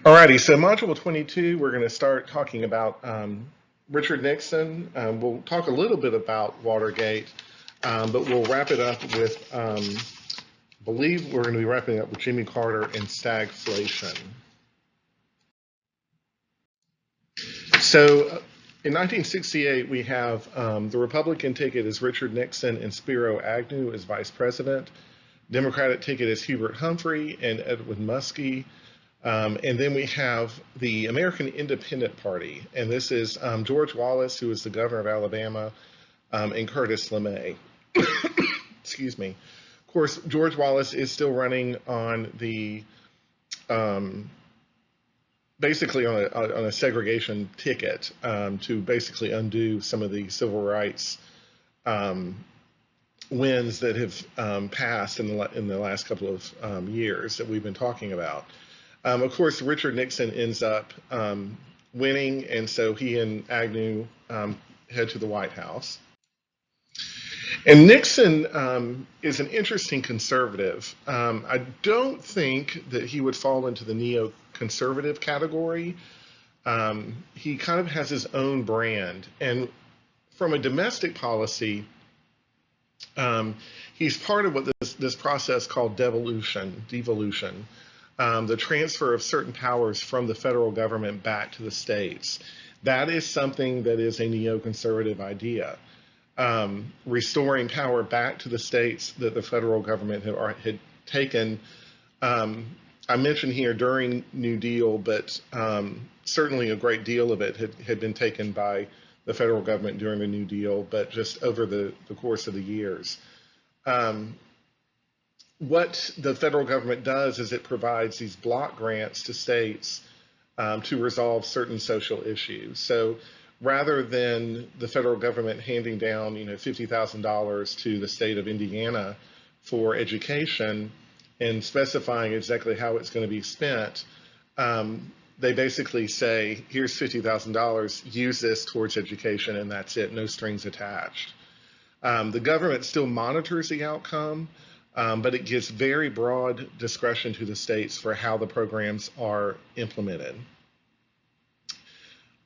Alrighty, so Module 22, we're going to start talking about Richard Nixon. We'll talk a little bit about Watergate, but we'll wrap it up with, believe we're going to be wrapping up with Jimmy Carter and stagflation. So in 1968, we have the Republican ticket is Richard Nixon and Spiro Agnew as vice president. Democratic ticket is Hubert Humphrey and Edwin Muskie. And then we have the American Independent Party, and this is George Wallace, who is the governor of Alabama, and Curtis LeMay. Excuse me. Of course, George Wallace is still running on the basically on a segregation ticket to basically undo some of the civil rights wins that have passed in the last couple of years that we've been talking about. Of course, Richard Nixon ends up winning, and so he and Agnew head to the White House. And Nixon is an interesting conservative. I don't think that he would fall into the neoconservative category. He kind of has his own brand. And from a domestic policy, he's part of what this process called devolution, the transfer of certain powers from the federal government back to the states. That is something that is a neoconservative idea. Restoring power back to the states that the federal government had taken. I mentioned here during New Deal, but certainly a great deal of it had been taken by the federal government during the New Deal, but just over the course of the years. What the federal government does is it provides these block grants to states to resolve certain social issues. So rather than the federal government handing down, $50,000 to the state of Indiana for education and specifying exactly how it's going to be spent, they basically say, here's $50,000, use this towards education, and that's it, no strings attached. The government still monitors the outcome, but it gives very broad discretion to the states for how the programs are implemented.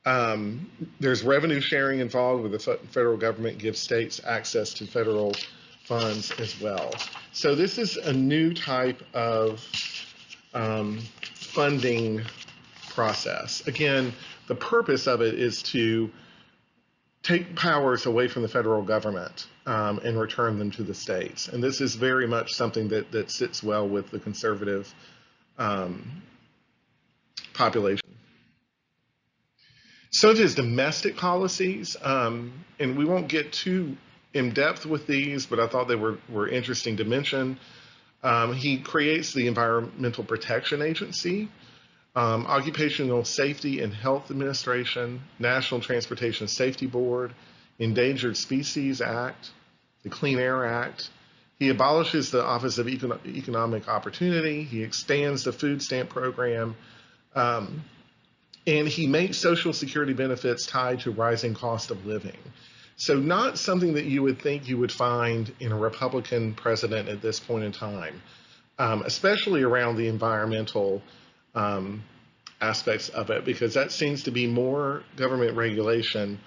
There's revenue sharing involved, where the federal government gives states access to federal funds as well. So this is a new type of funding process. Again, the purpose of it is to take powers away from the federal government and return them to the states. And this is very much something that sits well with the conservative population. Some of his domestic policies, and we won't get too in depth with these, but I thought they were interesting to mention. He creates the Environmental Protection Agency, Occupational Safety and Health Administration, National Transportation Safety Board, Endangered Species Act, the Clean Air Act. He abolishes the Office of Economic Opportunity. He expands the food stamp program. And he makes Social Security benefits tied to rising cost of living. So not something that you would think you would find in a Republican president at this point in time, especially around the environmental aspects of it, because that seems to be more government regulation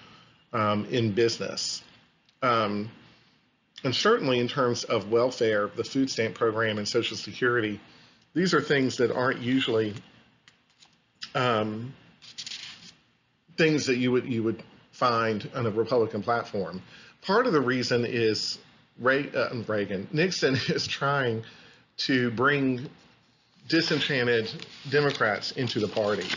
in business. And certainly in terms of welfare, the food stamp program and Social Security, these are things that aren't usually things that you would find on a Republican platform. Part of the reason is Nixon is trying to bring disenchanted Democrats into the party,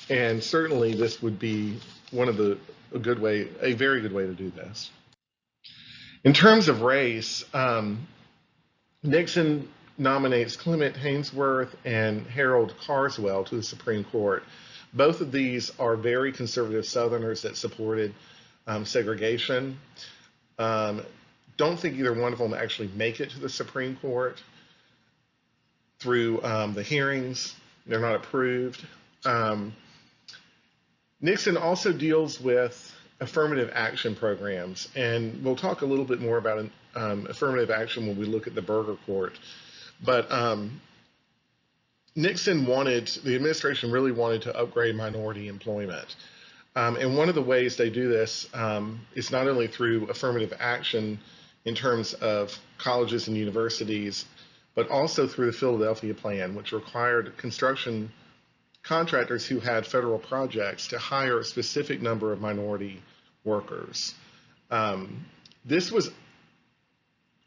and certainly this would be a very good way to do this. In terms of race, Nixon nominates Clement Haynsworth and Harold Carswell to the Supreme Court. Both of these are very conservative Southerners that supported segregation. Don't think either one of them actually make it to the Supreme Court through the hearings. They're not approved. Nixon also deals with affirmative action programs, and we'll talk a little bit more about affirmative action when we look at the Burger Court. But the administration really wanted to upgrade minority employment. And one of the ways they do this is not only through affirmative action in terms of colleges and universities, but also through the Philadelphia Plan, which required construction contractors who had federal projects to hire a specific number of minority workers. This was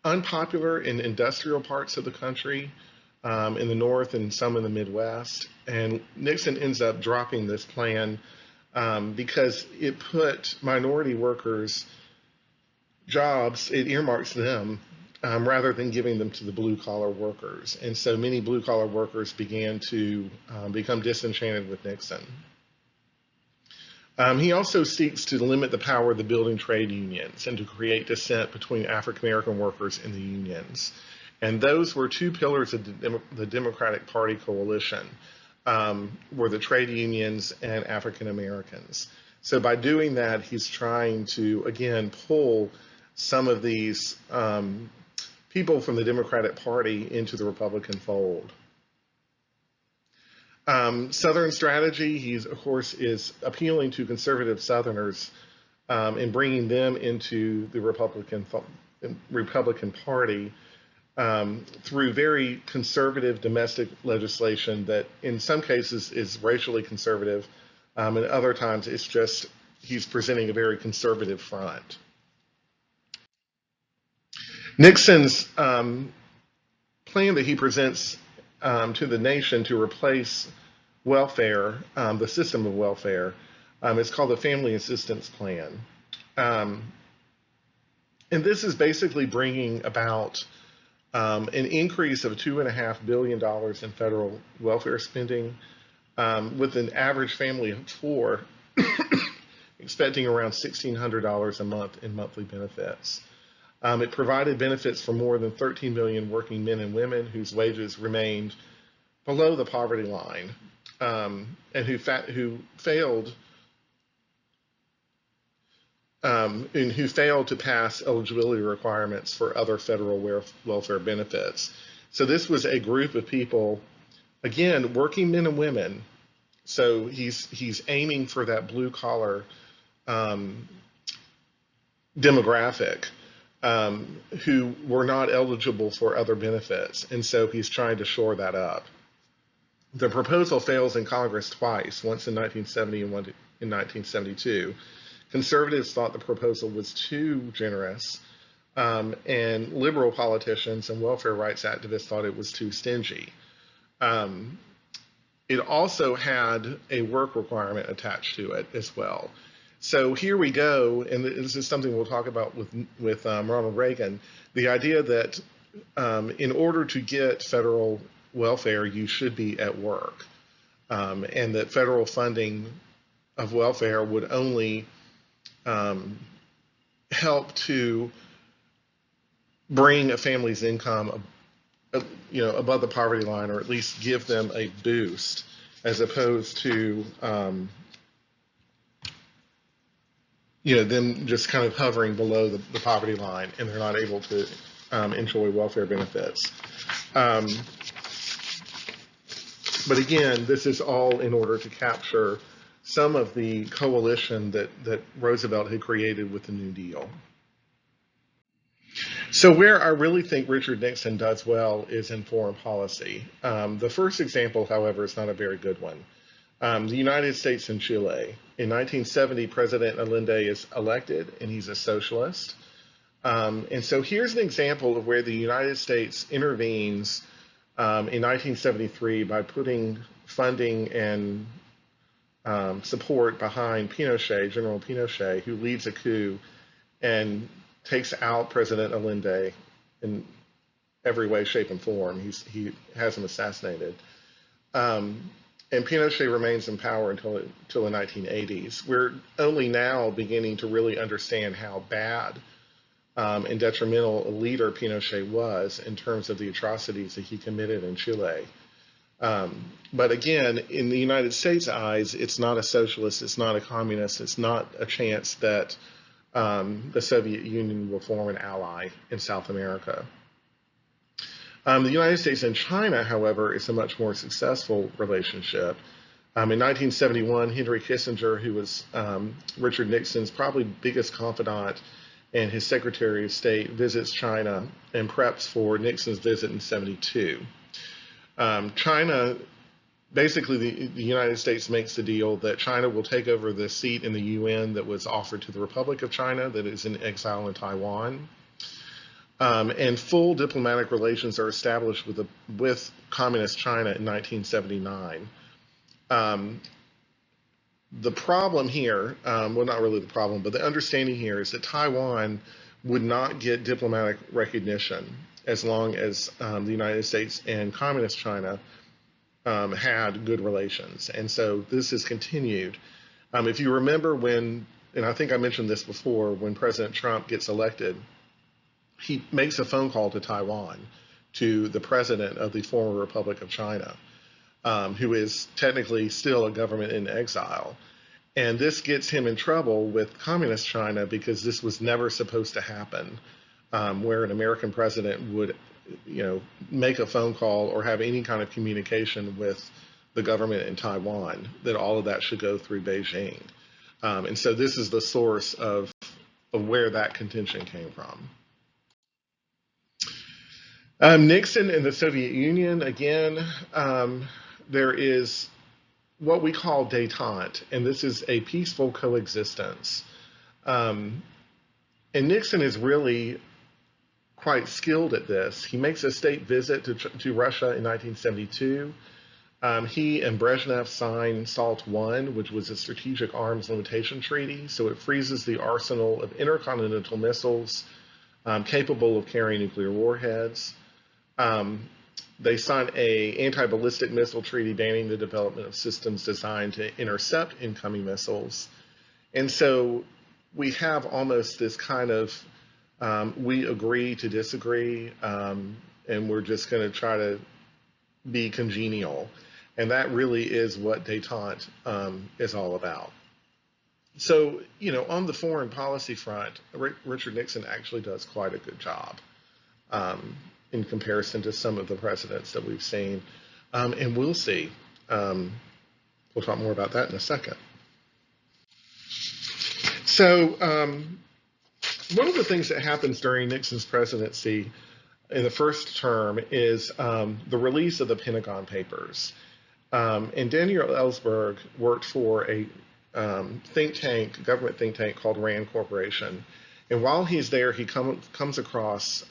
unpopular in industrial parts of the country, in the North and some in the Midwest. And Nixon ends up dropping this plan because it put minority workers' jobs, it earmarks them rather than giving them to the blue-collar workers. And so many blue-collar workers began to become disenchanted with Nixon. He also seeks to limit the power of the building trade unions and to create dissent between African-American workers and the unions. And those were two pillars of the Democratic Party coalition, were the trade unions and African-Americans. So by doing that, he's trying to, again, pull some of these people from the Democratic Party into the Republican fold. Southern strategy, he's, of course, is appealing to conservative Southerners and bringing them into the Republican Party through very conservative domestic legislation that in some cases is racially conservative, and other times it's just he's presenting a very conservative front. Nixon's plan that he presents to the nation to replace welfare, the system of welfare, is called the Family Assistance Plan. And this is basically bringing about an increase of $2.5 billion in federal welfare spending, with an average family of four expecting around $1,600 a month in monthly benefits. It provided benefits for more than 13 million working men and women whose wages remained below the poverty line, and who failed to pass eligibility requirements for other federal welfare benefits. So this was a group of people, again, working men and women. So he's aiming for that blue collar demographic. Who were not eligible for other benefits, and so he's trying to shore that up. The proposal fails in Congress twice, once in 1970 and once in 1972. Conservatives thought the proposal was too generous, and liberal politicians and welfare rights activists thought it was too stingy. It also had a work requirement attached to it as well. So here we go, and this is something we'll talk about with Ronald Reagan, the idea that in order to get federal welfare, you should be at work, and that federal funding of welfare would only help to bring a family's income above the poverty line, or at least give them a boost, as opposed to them just kind of hovering below the poverty line, and they're not able to enjoy welfare benefits. But again, this is all in order to capture some of the coalition that Roosevelt had created with the New Deal. So where I really think Richard Nixon does well is in foreign policy. The first example, however, is not a very good one. The United States and Chile. In 1970, President Allende is elected, and he's a socialist. And so here's an example of where the United States intervenes in 1973 by putting funding and support behind Pinochet, General Pinochet, who leads a coup and takes out President Allende in every way, shape, and form. He has him assassinated. And Pinochet remains in power until the 1980s. We're only now beginning to really understand how bad and detrimental a leader Pinochet was in terms of the atrocities that he committed in Chile. But again, in the United States' eyes, it's not a socialist, it's not a communist, it's not a chance that the Soviet Union will form an ally in South America. The United States and China, however, is a much more successful relationship. In 1971, Henry Kissinger, who was Richard Nixon's probably biggest confidant and his Secretary of State, visits China and preps for Nixon's visit in 72. China, basically, the United States makes the deal that China will take over the seat in the UN that was offered to the Republic of China that is in exile in Taiwan. And full diplomatic relations are established with Communist China in 1979. The problem here, well, not really the problem, but the understanding here is that Taiwan would not get diplomatic recognition as long as the United States and Communist China had good relations. And so this has continued. If you remember when, and I think I mentioned this before, when President Trump gets elected, he makes a phone call to Taiwan, to the president of the former Republic of China, who is technically still a government in exile. And this gets him in trouble with Communist China because this was never supposed to happen, where an American president would, make a phone call or have any kind of communication with the government in Taiwan, that all of that should go through Beijing. And so this is the source of where that contention came from. Nixon and the Soviet Union, again, there is what we call détente, and this is a peaceful coexistence. And Nixon is really quite skilled at this. He makes a state visit to Russia in 1972. He and Brezhnev signed SALT I, which was a strategic arms limitation treaty. So it freezes the arsenal of intercontinental missiles capable of carrying nuclear warheads. They signed an anti-ballistic missile treaty banning the development of systems designed to intercept incoming missiles. And so we have almost this kind of, we agree to disagree, and we're just going to try to be congenial. And that really is what détente is all about. So, on the foreign policy front, Richard Nixon actually does quite a good job in comparison to some of the presidents that we've seen. And we'll see. We'll talk more about that in a second. So one of the things that happens during Nixon's presidency in the first term is the release of the Pentagon Papers. And Daniel Ellsberg worked for a government think tank called RAND Corporation. And while he's there, he comes across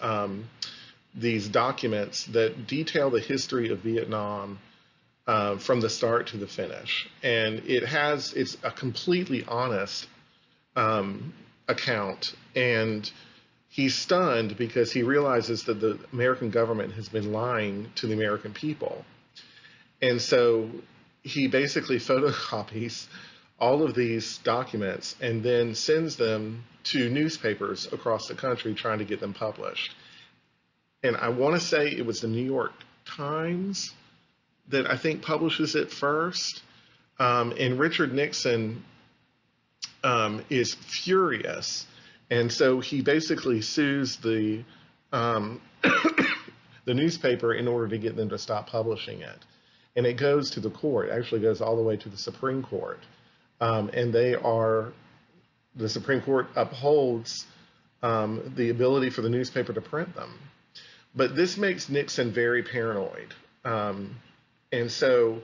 these documents that detail the history of Vietnam from the start to the finish. And it's a completely honest account. And he's stunned because he realizes that the American government has been lying to the American people. And so he basically photocopies all of these documents and then sends them to newspapers across the country trying to get them published. And I want to say it was the New York Times that I think publishes it first. And Richard Nixon is furious. And so he basically sues the the newspaper in order to get them to stop publishing it. And it goes to the court, it actually goes all the way to the Supreme Court. And the Supreme Court upholds the ability for the newspaper to print them. But this makes Nixon very paranoid. And so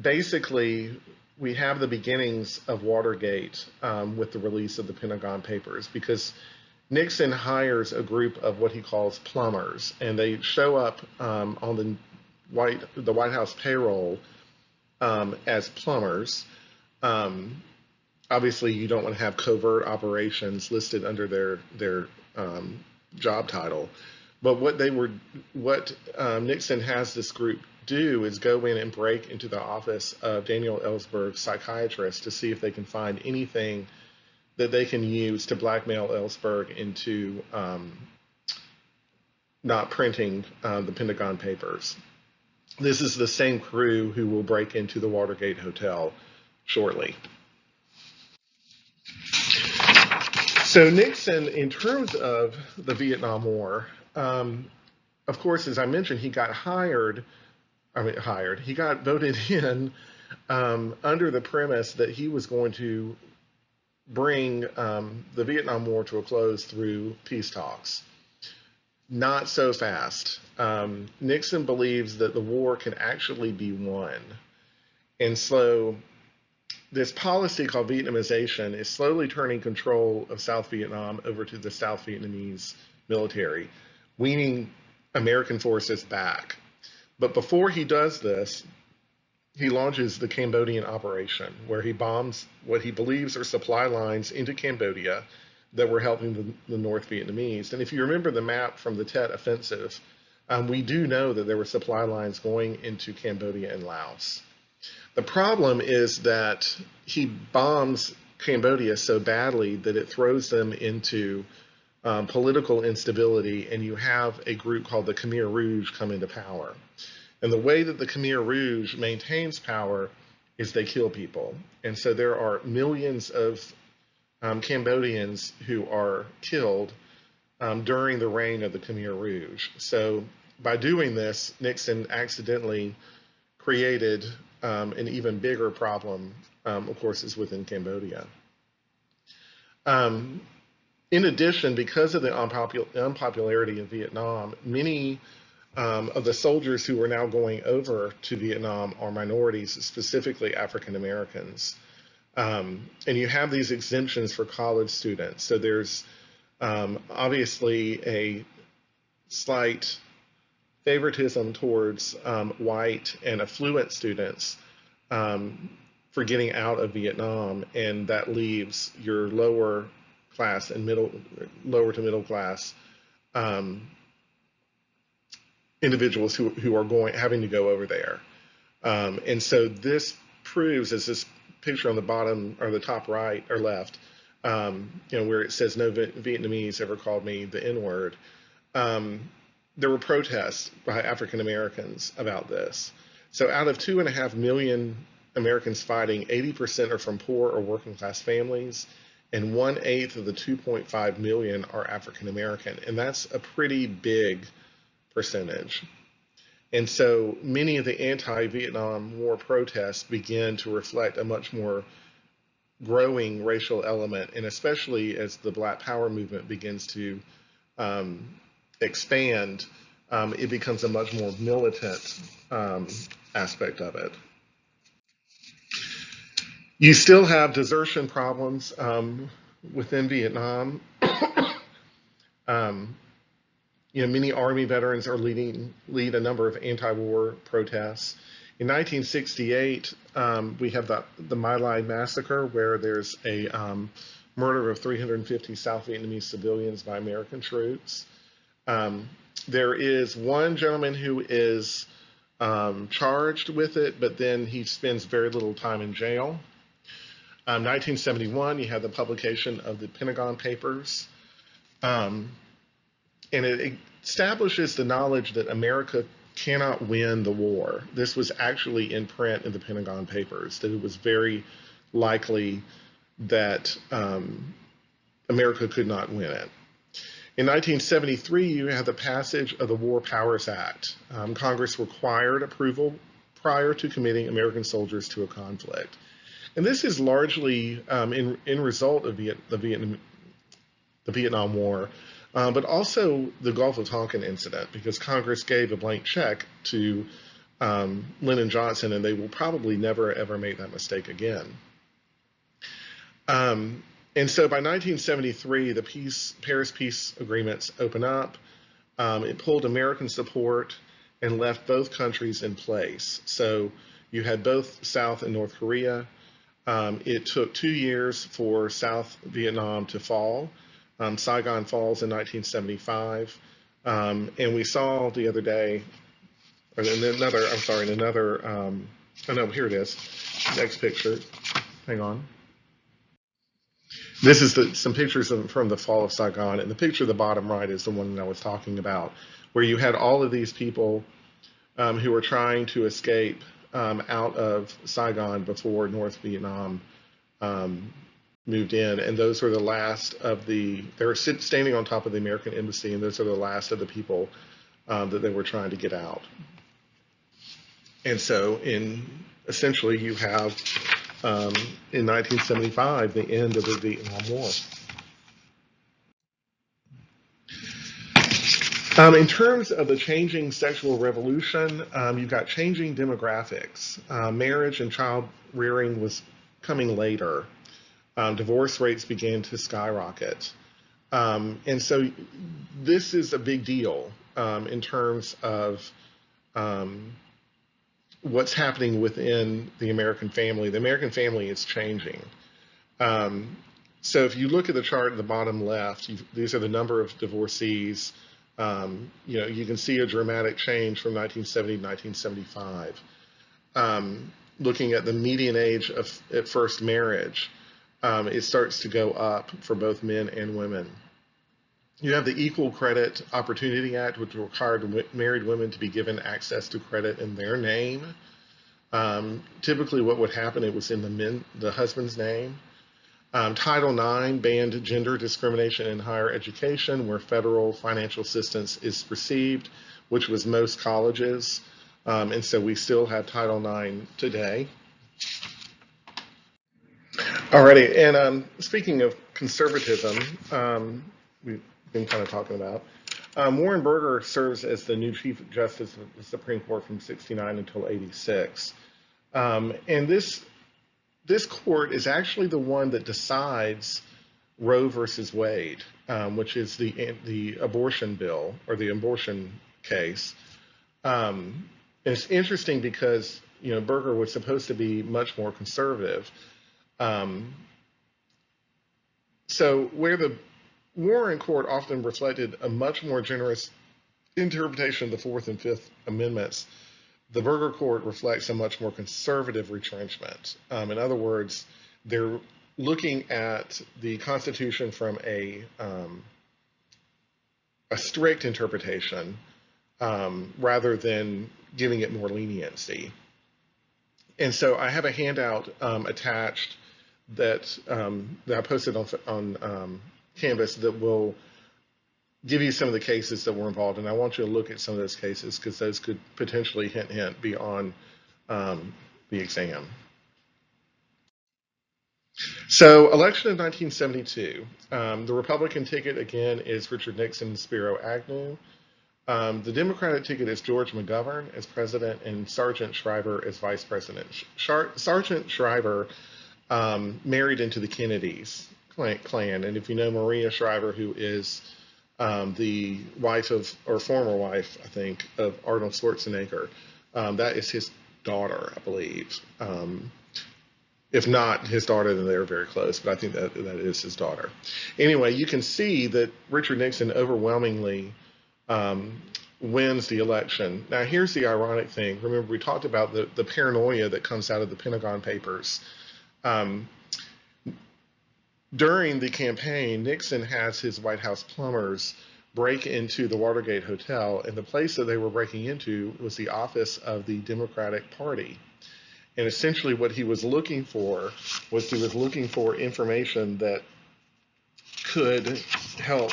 basically, we have the beginnings of Watergate with the release of the Pentagon Papers, because Nixon hires a group of what he calls plumbers, and they show up on the White House payroll as plumbers. Obviously, you don't want to have covert operations listed under their job title. But what Nixon has this group do is go in and break into the office of Daniel Ellsberg's psychiatrist to see if they can find anything that they can use to blackmail Ellsberg into not printing the Pentagon Papers. This is the same crew who will break into the Watergate Hotel shortly. So Nixon, in terms of the Vietnam War, a of course, as I mentioned, he got voted in under the premise that he was going to bring the Vietnam War to a close through peace talks. Not so fast. Nixon believes that the war can actually be won. And so this policy called Vietnamization is slowly turning control of South Vietnam over to the South Vietnamese military, weaning American forces back. But before he does this, he launches the Cambodian operation, where he bombs what he believes are supply lines into Cambodia that were helping the North Vietnamese. And if you remember the map from the Tet Offensive, we do know that there were supply lines going into Cambodia and Laos. The problem is that he bombs Cambodia so badly that it throws them into political instability, and you have a group called the Khmer Rouge come into power. And the way that the Khmer Rouge maintains power is they kill people. And so there are millions of Cambodians who are killed during the reign of the Khmer Rouge. So by doing this, Nixon accidentally created an even bigger problem, of course, is within Cambodia. In addition, because of the unpopularity of Vietnam, many of the soldiers who are now going over to Vietnam are minorities, specifically African Americans. And you have these exemptions for college students. So there's obviously a slight favoritism towards white and affluent students for getting out of Vietnam, and that leaves your lower class and lower to middle class individuals who are having to go over there. And so this proves, as this picture on the bottom or the top right or left, where it says no Vietnamese ever called me the N-word. There were protests by African Americans about this. So out of 2.5 million Americans fighting, 80% are from poor or working class families, and 1/8 of the 2.5 million are African American. And that's a pretty big percentage. And so many of the anti-Vietnam War protests begin to reflect a much more growing racial element, and especially as the Black Power movement begins to expand, it becomes a much more militant aspect of it. You still have desertion problems within Vietnam. Many Army veterans are lead a number of anti-war protests. In 1968, we have the My Lai massacre, where there's a murder of 350 South Vietnamese civilians by American troops. There is one gentleman who is charged with it, but then he spends very little time in jail. 1971, you have the publication of the Pentagon Papers. And it establishes the knowledge that America cannot win the war. This was actually in print in the Pentagon Papers, that it was very likely that America could not win it. In 1973, you had the passage of the War Powers Act. Congress required approval prior to committing American soldiers to a conflict. And this is largely in result of the Vietnam War, but also the Gulf of Tonkin incident, because Congress gave a blank check to Lyndon Johnson, and they will probably never, ever make that mistake again. And so by 1973, the Paris Peace Agreements open up. It pulled American support and left both countries in place. So you had both South and North Korea. It took 2 years for South Vietnam to fall. Saigon falls in 1975. And we saw the other day, or in another, oh no, here it is. Next picture. Hang on. This is some pictures from the fall of Saigon, and the picture at the bottom right is the one that I was talking about, where you had all of these people who were trying to escape out of Saigon before North Vietnam moved in, and those were the last of they were standing on top of the American embassy, and those are the last of the people that they were trying to get out. And so, essentially, you have in 1975 the end of the Vietnam War. In terms of the changing sexual revolution, you've got changing demographics. Marriage and child rearing was coming later. Divorce rates began to skyrocket. And so this is a big deal in terms of what's happening within the American family. The American family is changing. So if you look at the chart at the bottom left, these are the number of divorcees. You can see a dramatic change from 1970 to 1975. Looking at the median age at first marriage, it starts to go up for both men and women. You have the Equal Credit Opportunity Act, which required married women to be given access to credit in their name. Typically what would happen, it was in the husband's name. Title IX banned gender discrimination in higher education, where federal financial assistance is received, which was most colleges. And so we still have Title IX today. Alrighty, and speaking of conservatism, we've been kind of talking about, Warren Burger serves as the new Chief Justice of the Supreme Court from 1969 until 1986. And this court is actually the one that decides Roe versus Wade, which is the abortion bill or the abortion case. And it's interesting because Burger was supposed to be much more conservative. So where the Warren court often reflected a much more generous interpretation of the Fourth and Fifth Amendments, the Burger court reflects a much more conservative retrenchment. In other words, they're looking at the Constitution from a strict interpretation rather than giving it more leniency. And so I have a handout attached that I posted on Canvas that will give you some of the cases that were involved, and I want you to look at some of those cases because those could potentially hint be on the exam. So, election of 1972. The Republican ticket, again, is Richard Nixon and Spiro Agnew. The Democratic ticket is George McGovern as president and Sargent Shriver as vice president. Sargent Shriver married into the Kennedys clan, and if you know Maria Shriver, who is the wife of, or former wife, I think, of Arnold Schwarzenegger, that is his daughter, I believe. If not his daughter, then they're very close, but I think that is his daughter. Anyway, you can see that Richard Nixon overwhelmingly wins the election. Now, here's the ironic thing. Remember, we talked about the paranoia that comes out of the Pentagon Papers. During the campaign, Nixon has his White House plumbers break into the Watergate Hotel, and the place that they were breaking into was the office of the Democratic Party. And essentially what he was looking for was information that could help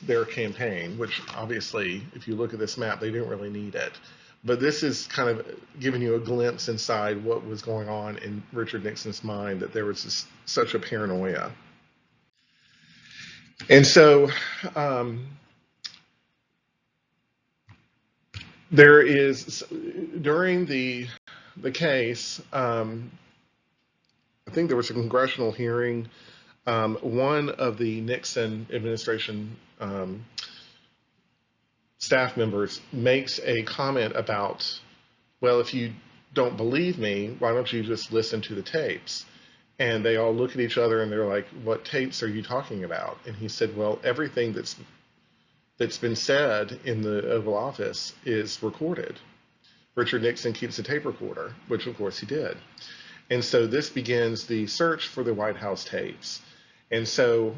their campaign, which obviously, if you look at this map, they didn't really need it. But this is kind of giving you a glimpse inside what was going on in Richard Nixon's mind, that there was such a paranoia. And so there is, during the case, I think there was a congressional hearing. One of the Nixon administration staff members makes a comment about, well, if you don't believe me, why don't you just listen to the tapes? And they all look at each other and they're like, what tapes are you talking about? And he said, well, everything that's been said in the Oval Office is recorded. Richard Nixon keeps a tape recorder, which of course he did. And so this begins the search for the White House tapes. And so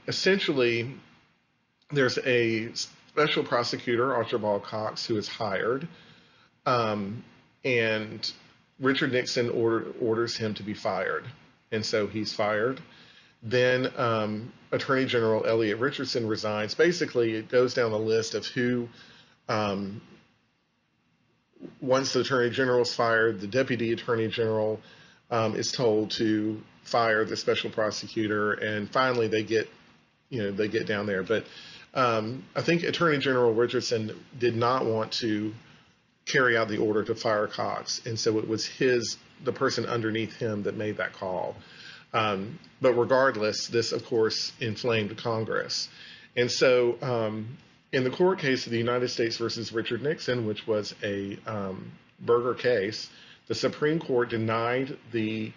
essentially there's a special prosecutor, Archibald Cox, who is hired, and Richard Nixon orders him to be fired. And so he's fired. Then Attorney General Elliot Richardson resigns. Basically, it goes down the list of who, um, once the Attorney General is fired, the Deputy Attorney General is told to fire the special prosecutor, and finally they get down there. But I think Attorney General Richardson did not want to carry out the order to fire Cox, and so it was the person underneath him that made that call. But regardless, this of course inflamed Congress, and so in the court case of the United States versus Richard Nixon, which was a Burger case, the Supreme Court denied the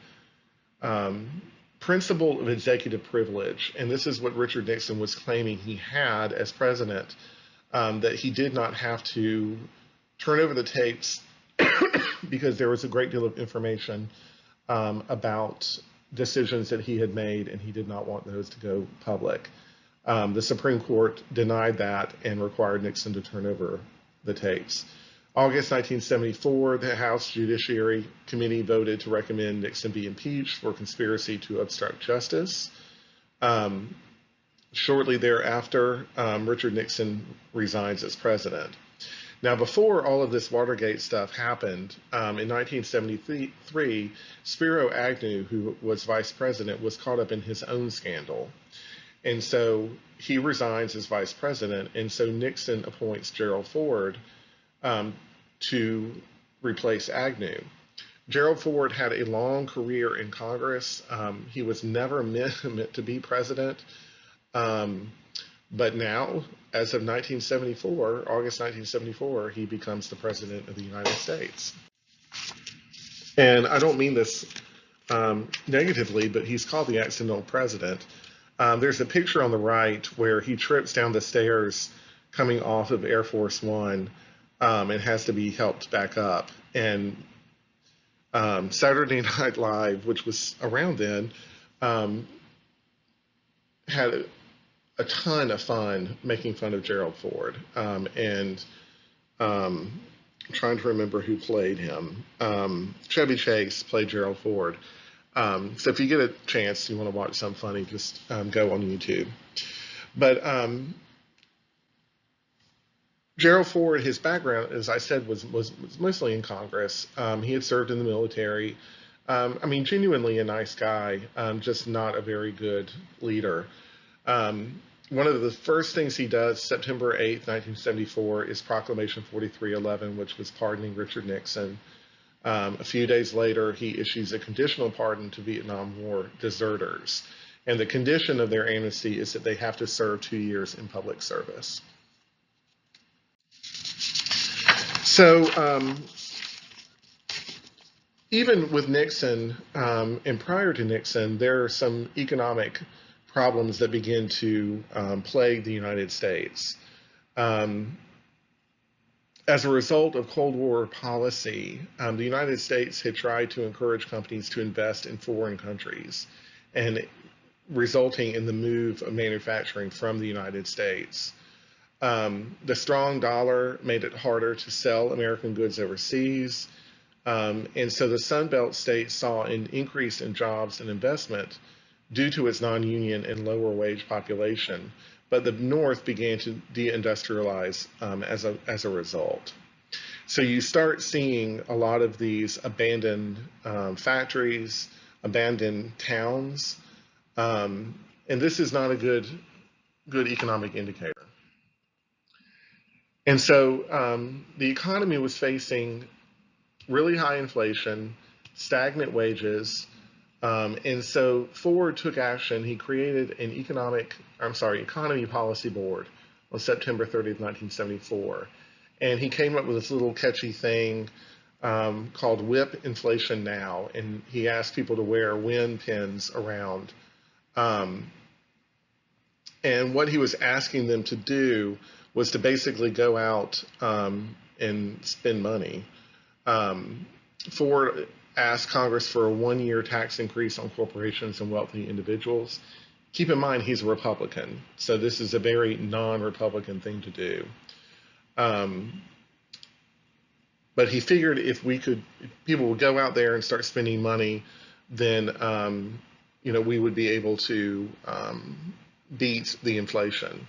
principle of executive privilege, and this is what Richard Nixon was claiming he had as president, that he did not have to turn over the tapes because there was a great deal of information about decisions that he had made, and he did not want those to go public. The Supreme Court denied that and required Nixon to turn over the tapes. August 1974, the House Judiciary Committee voted to recommend Nixon be impeached for conspiracy to obstruct justice. Shortly thereafter, Richard Nixon resigns as president. Now, before all of this Watergate stuff happened, in 1973, Spiro Agnew, who was vice president, was caught up in his own scandal. And so he resigns as vice president, and so Nixon appoints Gerald Ford to replace Agnew. Gerald Ford had a long career in Congress. He was never meant to be president. But now, as of 1974, August 1974, he becomes the president of the United States. And I don't mean this negatively, but he's called the accidental president. There's a picture on the right where he trips down the stairs coming off of Air Force One and has to be helped back up. And Saturday Night Live, which was around then, had a ton of fun making fun of Gerald Ford. And trying to remember who played him. Chevy Chase played Gerald Ford. So if you get a chance, you want to watch something funny, just go on YouTube. But Gerald Ford, his background, as I said, was mostly in Congress. He had served in the military. I mean, genuinely a nice guy, just not a very good leader. One of the first things he does, September 8th, 1974, is Proclamation 4311, which was pardoning Richard Nixon. A few days later, he issues a conditional pardon to Vietnam War deserters. And the condition of their amnesty is that they have to serve 2 years in public service. So even with Nixon and prior to Nixon, there are some economic problems that begin to plague the United States. As a result of Cold War policy, the United States had tried to encourage companies to invest in foreign countries, and resulting in the move of manufacturing from the United States. The strong dollar made it harder to sell American goods overseas, and so the Sun Belt states saw an increase in jobs and investment due to its non-union and lower wage population, but the North began to deindustrialize as a result. So you start seeing a lot of these abandoned factories, abandoned towns, and this is not a good economic indicator. And so the economy was facing really high inflation, stagnant wages, and so Ford took action. He created an economy policy board on September 30th, 1974. And he came up with this little catchy thing called Whip Inflation Now. And he asked people to wear win pins around. And what he was asking them to do was to basically go out and spend money. Ford asked Congress for a 1-year tax increase on corporations and wealthy individuals. Keep in mind, he's a Republican, so this is a very non-Republican thing to do. But he figured if people would go out there and start spending money, then we would be able to beat the inflation.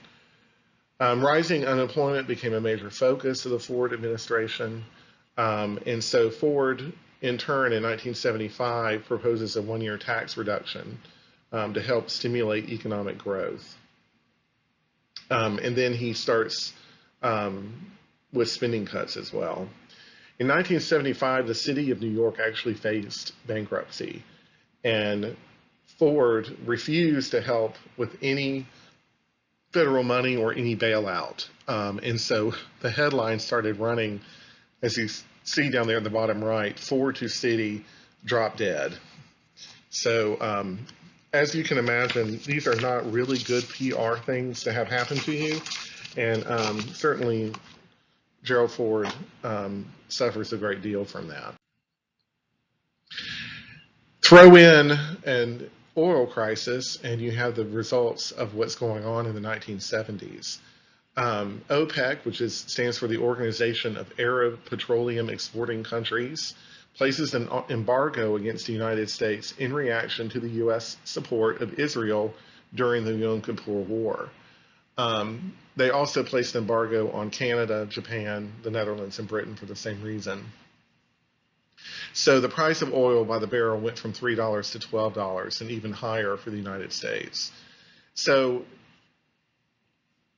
Rising unemployment became a major focus of the Ford administration. And so Ford, in turn, in 1975, proposes a one-year tax reduction to help stimulate economic growth. And then he starts with spending cuts as well. In 1975, the city of New York actually faced bankruptcy, and Ford refused to help with any federal money or any bailout. And so the headline started running, as you see down there at the bottom right, Ford to city, drop dead. So as you can imagine, these are not really good PR things to have happen to you. And certainly Gerald Ford suffers a great deal from that. Throw in an oil crisis, and you have the results of what's going on in the 1970s. OPEC, which stands for the Organization of Arab Petroleum Exporting Countries, places an embargo against the United States in reaction to the U.S. support of Israel during the Yom Kippur War. They also placed an embargo on Canada, Japan, the Netherlands, and Britain for the same reason. So the price of oil by the barrel went from $3 to $12 and even higher for the United States. So,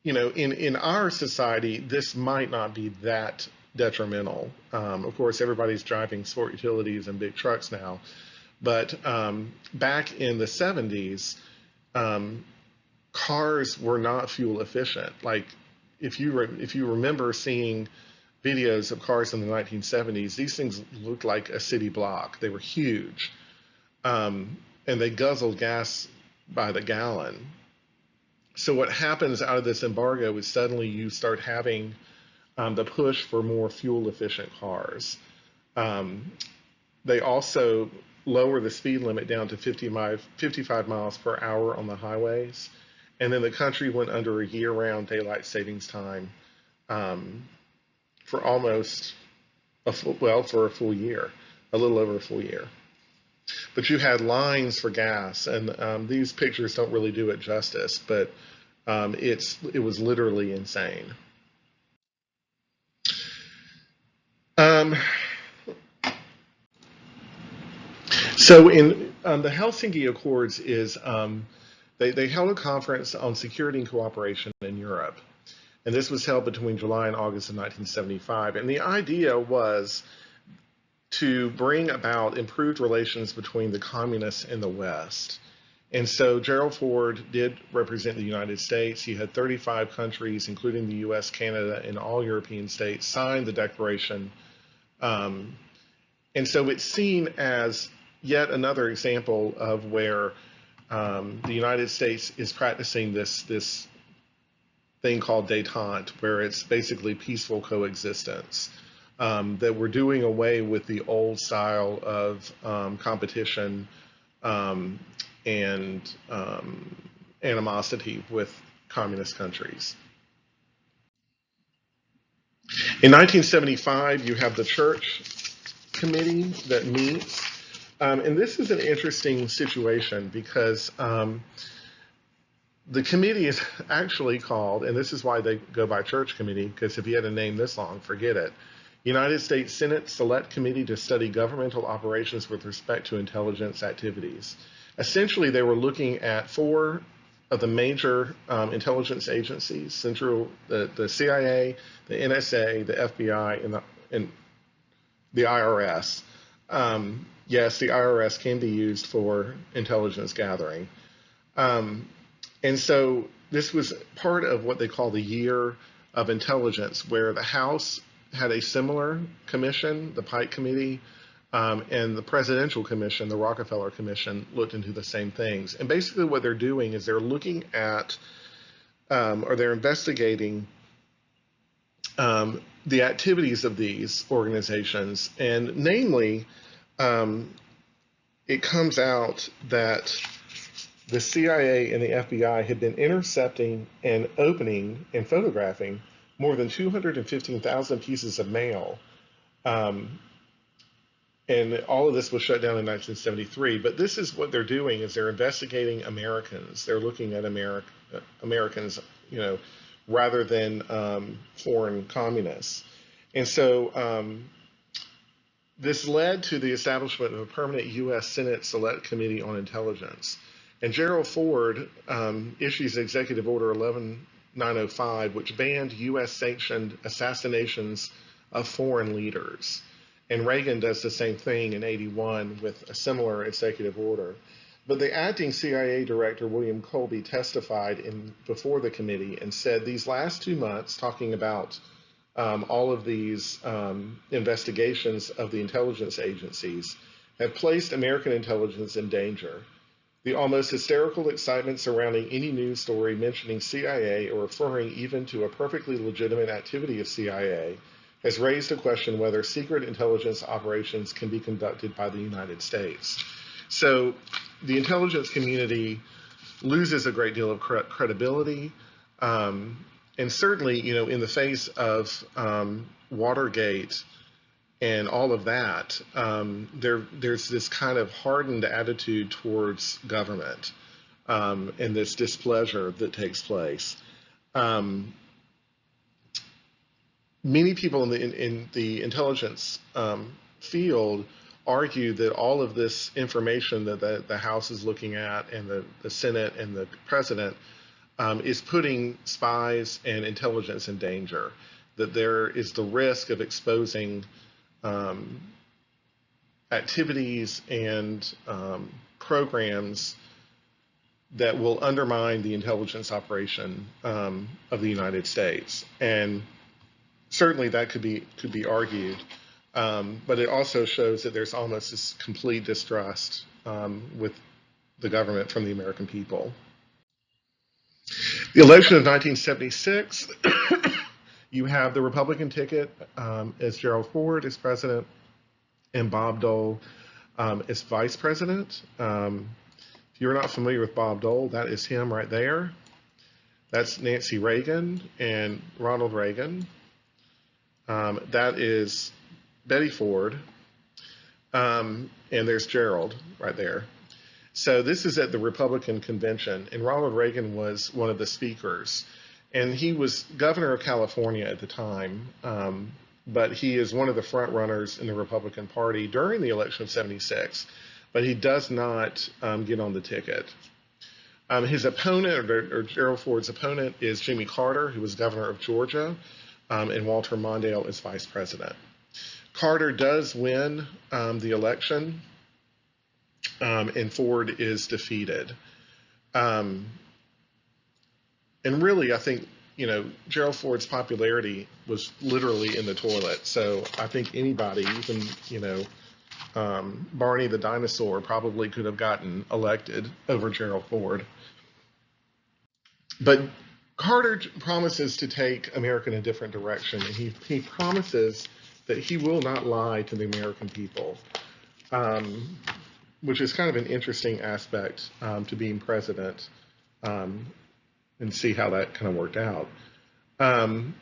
in our society, this might not be that detrimental. Of course, everybody's driving sport utilities and big trucks now. But back in the 70s, cars were not fuel efficient. Like if you remember seeing videos of cars in the 1970s, these things looked like a city block. They were huge, and they guzzled gas by the gallon. So what happens out of this embargo is suddenly you start having the push for more fuel efficient cars. They also lower the speed limit down to 55 miles per hour on the highways. And then the country went under a year-round daylight savings time for almost for a full year, a little over a full year. But you had lines for gas, and these pictures don't really do it justice, but it was literally insane. So in the Helsinki Accords is they held a conference on security and cooperation in Europe. And this was held between July and August of 1975. And the idea was to bring about improved relations between the communists and the West. And so Gerald Ford did represent the United States. He had 35 countries, including the US, Canada, and all European states, sign the declaration. And so it's seen as yet another example of where the United States is practicing this thing called détente, where it's basically peaceful coexistence. That we're doing away with the old style of competition and animosity with communist countries. In 1975, you have the Church Committee that meets. And this is an interesting situation because the committee is actually called, and this is why they go by Church Committee, because if you had a name this long, forget it. United States Senate Select Committee to Study Governmental Operations with Respect to Intelligence Activities. Essentially, they were looking at 4 of the major intelligence agencies, the CIA, the NSA, the FBI, and the IRS. Yes, the IRS can be used for intelligence gathering. And so this was part of what they call the Year of Intelligence, where the House had a similar commission, the Pike Committee, and the Presidential Commission, the Rockefeller Commission, looked into the same things. And basically what they're doing is they're looking at, or they're investigating the activities of these organizations. And namely, it comes out that the CIA and the FBI had been intercepting and opening and photographing more than 215,000 pieces of mail And all of this was shut down in 1973. But this is what they're doing: is they're investigating Americans. They're looking at Americans, you know, rather than foreign communists. And so this led to the establishment of a permanent U.S. Senate Select Committee on Intelligence. And Gerald Ford issues Executive Order 11905, which banned U.S. sanctioned assassinations of foreign leaders. And Reagan does the same thing in '81 with a similar executive order. But the acting CIA director, William Colby, testified before the committee and said these last 2 months, talking about all of these investigations of the intelligence agencies, have placed American intelligence in danger. The almost hysterical excitement surrounding any news story mentioning CIA or referring even to a perfectly legitimate activity of CIA has raised a question whether secret intelligence operations can be conducted by the United States. So the intelligence community loses a great deal of credibility. And certainly, you know, in the face of Watergate and all of that, there's this kind of hardened attitude towards government and this displeasure that takes place. Many people in the intelligence field argue that all of this information that the House is looking at and the Senate and the President is putting spies and intelligence in danger, that there is the risk of exposing activities and programs that will undermine the intelligence operation of the United States. And certainly that could be argued, but it also shows that there's almost this complete distrust with the government from the American people. The election of 1976, you have the Republican ticket as Gerald Ford as president and Bob Dole as vice president. If you're not familiar with Bob Dole, that is him right there. That's Nancy Reagan and Ronald Reagan. That is Betty Ford. And there's Gerald right there. So this is at the Republican convention, and Ronald Reagan was one of the speakers. And he was governor of California at the time, but he is one of the front runners in the Republican Party during the election of '76, but he does not get on the ticket. His opponent, or Gerald Ford's opponent, is Jimmy Carter, who was governor of Georgia, and Walter Mondale is vice president. Carter does win the election, and Ford is defeated. And really, I think, you know, Gerald Ford's popularity was literally in the toilet. So I think anybody, even, you know, Barney the dinosaur, probably could have gotten elected over Gerald Ford. But Carter promises to take America in a different direction, and he promises that he will not lie to the American people, which is kind of an interesting aspect to being president, and see how that kind of worked out. On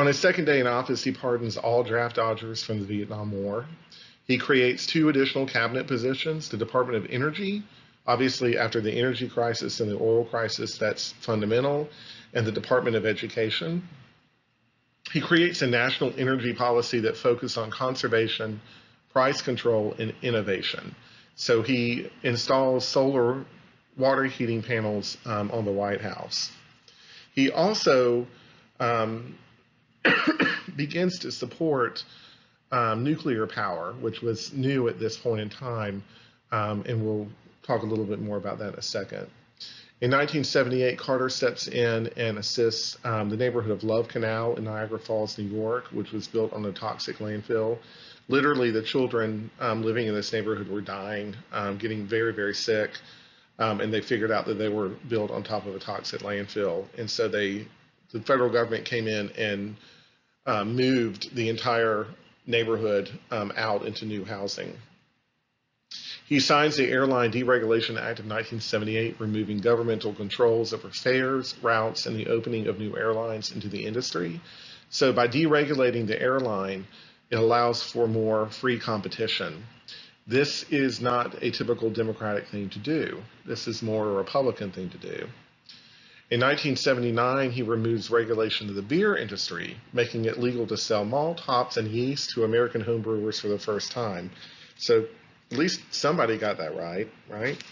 his second day in office, he pardons all draft dodgers from the Vietnam War. He creates 2 additional cabinet positions: the Department of Energy, obviously after the energy crisis and the oil crisis, that's fundamental, and the Department of Education. He creates a national energy policy that focuses on conservation, price control, and innovation. So he installs solar water heating panels on the White House. He also begins to support nuclear power, which was new at this point in time, and we'll talk a little bit more about that in a second. In 1978, Carter steps in and assists the neighborhood of Love Canal in Niagara Falls, New York, which was built on a toxic landfill. Literally, the children living in this neighborhood were dying, getting very, very sick, and they figured out that they were built on top of a toxic landfill. And so the federal government came in and moved the entire neighborhood out into new housing. He signs the Airline Deregulation Act of 1978, removing governmental controls over fares, routes, and the opening of new airlines into the industry. So by deregulating the airline, it allows for more free competition. This is not a typical Democratic thing to do. This is more a Republican thing to do. In 1979, he removes regulation of the beer industry, making it legal to sell malt, hops, and yeast to American homebrewers for the first time. So at least somebody got that right, right?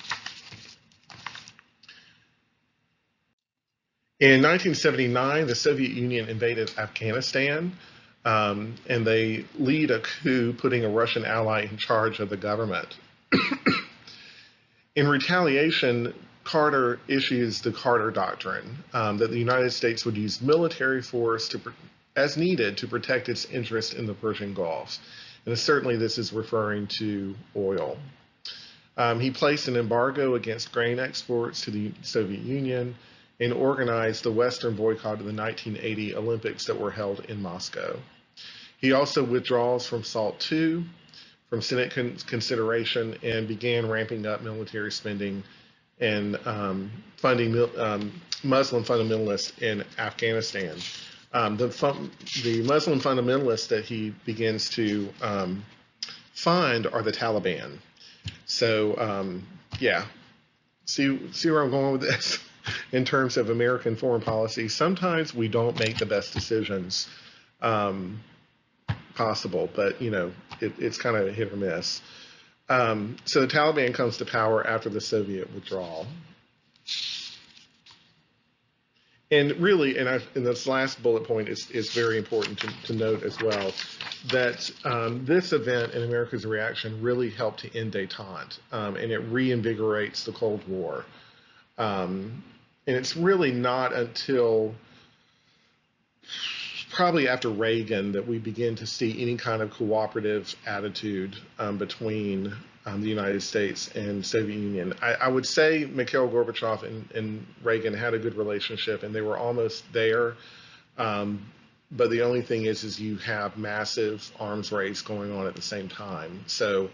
In 1979, the Soviet Union invaded Afghanistan, and they lead a coup, putting a Russian ally in charge of the government. In retaliation, Carter issues the Carter Doctrine, that the United States would use military force as needed to protect its interest in the Persian Gulf. And certainly this is referring to oil. He placed an embargo against grain exports to the Soviet Union and organized the Western boycott of the 1980 Olympics that were held in Moscow. He also withdraws from SALT II, from Senate consideration, and began ramping up military spending and funding Muslim fundamentalists in Afghanistan. The Muslim fundamentalists that he begins to fund are the Taliban. So, yeah, see where I'm going with this in terms of American foreign policy. Sometimes we don't make the best decisions possible, but it's kind of hit or miss. So the Taliban comes to power after the Soviet withdrawal. And really, and this last bullet point is very important to note as well, that this event and America's reaction really helped to end détente, and it reinvigorates the Cold War. And it's really not until probably after Reagan that we begin to see any kind of cooperative attitude between the United States and Soviet Union. I would say Mikhail Gorbachev and Reagan had a good relationship, and they were almost there. But the only thing is you have massive arms race going on at the same time. So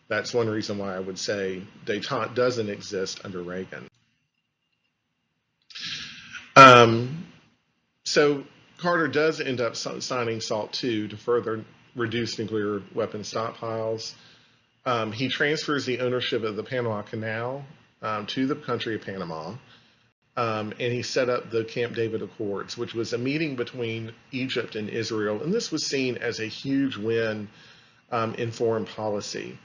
that's one reason why I would say détente doesn't exist under Reagan. So Carter does end up signing SALT II to further reduce nuclear weapon stockpiles. He transfers the ownership of the Panama Canal to the country of Panama, and he set up the Camp David Accords, which was a meeting between Egypt and Israel, and this was seen as a huge win in foreign policy.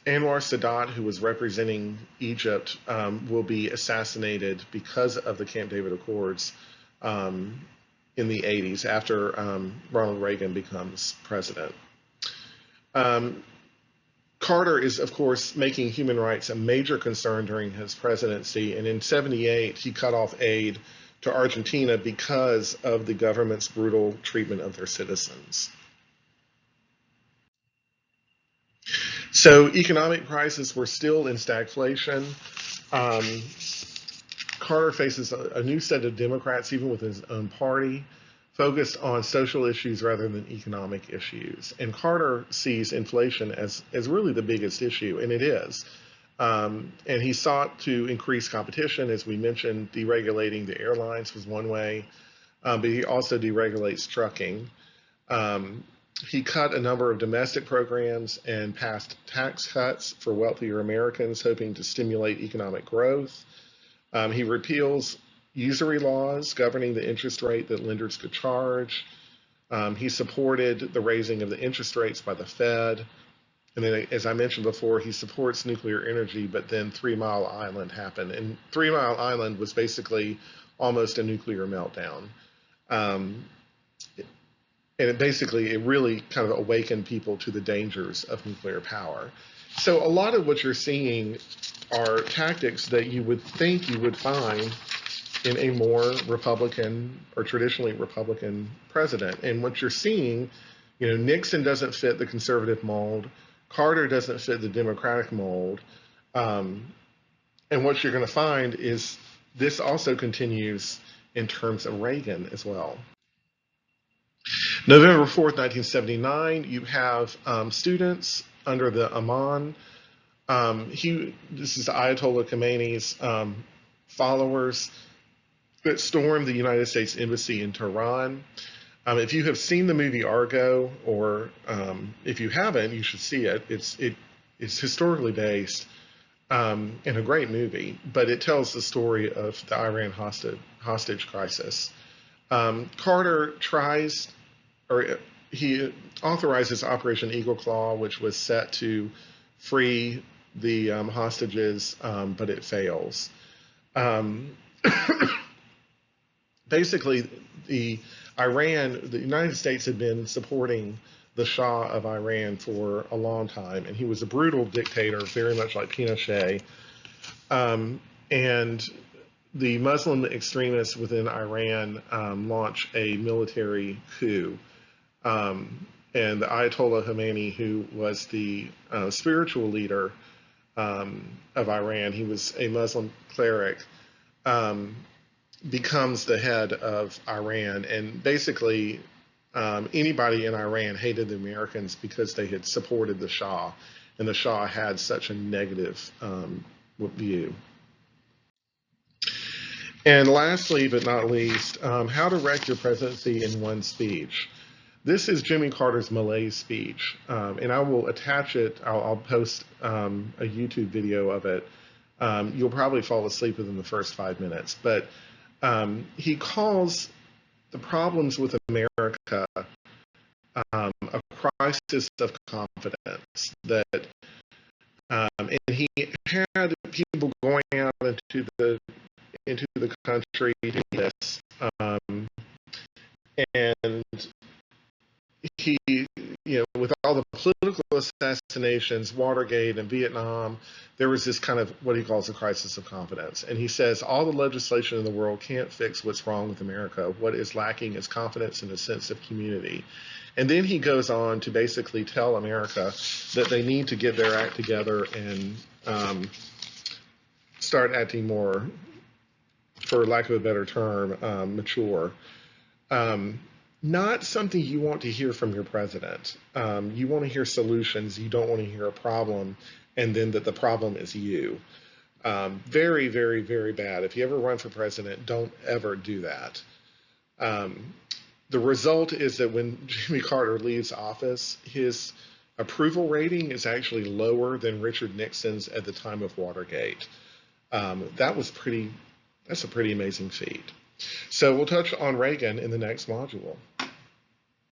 Anwar Sadat, who was representing Egypt, will be assassinated because of the Camp David Accords in the 80s after Ronald Reagan becomes president. Carter is, of course, making human rights a major concern during his presidency, and in '78 he cut off aid to Argentina because of the government's brutal treatment of their citizens. So economic prices were still in stagflation. Carter faces a new set of Democrats, even with his own party, focused on social issues rather than economic issues. And Carter sees inflation as really the biggest issue, and it is. And he sought to increase competition. As we mentioned, deregulating the airlines was one way, but he also deregulates trucking. He cut a number of domestic programs and passed tax cuts for wealthier Americans, hoping to stimulate economic growth. He repeals usury laws governing the interest rate that lenders could charge. He supported the raising of the interest rates by the Fed. And then, as I mentioned before, he supports nuclear energy, but then 3 Mile Island happened. And 3 Mile Island was basically almost a nuclear meltdown. And it really kind of awakened people to the dangers of nuclear power. So a lot of what you're seeing are tactics that you would think you would find in a more Republican or traditionally Republican president. And what you're seeing, Nixon doesn't fit the conservative mold. Carter doesn't fit the Democratic mold. And what you're going to find is this also continues in terms of Reagan as well. November 4th, 1979, you have students under the Aman. This is Ayatollah Khomeini's followers that stormed the United States Embassy in Tehran. If you have seen the movie Argo, or if you haven't, you should see it. It's historically based, and a great movie, but it tells the story of the Iran hostage crisis. Carter tries, or he authorizes Operation Eagle Claw, which was set to free the hostages, but it fails. Um, Basically, the United States had been supporting the Shah of Iran for a long time, and he was a brutal dictator, very much like Pinochet. And the Muslim extremists within Iran launched a military coup. And the Ayatollah Khomeini, who was the spiritual leader of Iran, he was a Muslim cleric, um, becomes the head of Iran. And basically, anybody in Iran hated the Americans because they had supported the Shah, and the Shah had such a negative view. And lastly, but not least, how to wreck your presidency in one speech. This is Jimmy Carter's Malaise speech, and I will attach it. I'll post a YouTube video of it. You'll probably fall asleep within the first 5 minutes, but he calls the problems with America a crisis of confidence. And he had people going out into the country doing this, and he, with all the political assassinations, Watergate and Vietnam, there was this kind of what he calls a crisis of confidence. And he says all the legislation in the world can't fix what's wrong with America. What is lacking is confidence and a sense of community. And then he goes on to basically tell America that they need to get their act together and start acting more, for lack of a better term, mature. Not something you want to hear from your president. You want to hear solutions. You don't want to hear a problem, and then that the problem is you. Very, very, very bad. If you ever run for president, don't ever do that. The result is that when Jimmy Carter leaves office, his approval rating is actually lower than Richard Nixon's at the time of Watergate. That's a pretty amazing feat. So we'll touch on Reagan in the next module.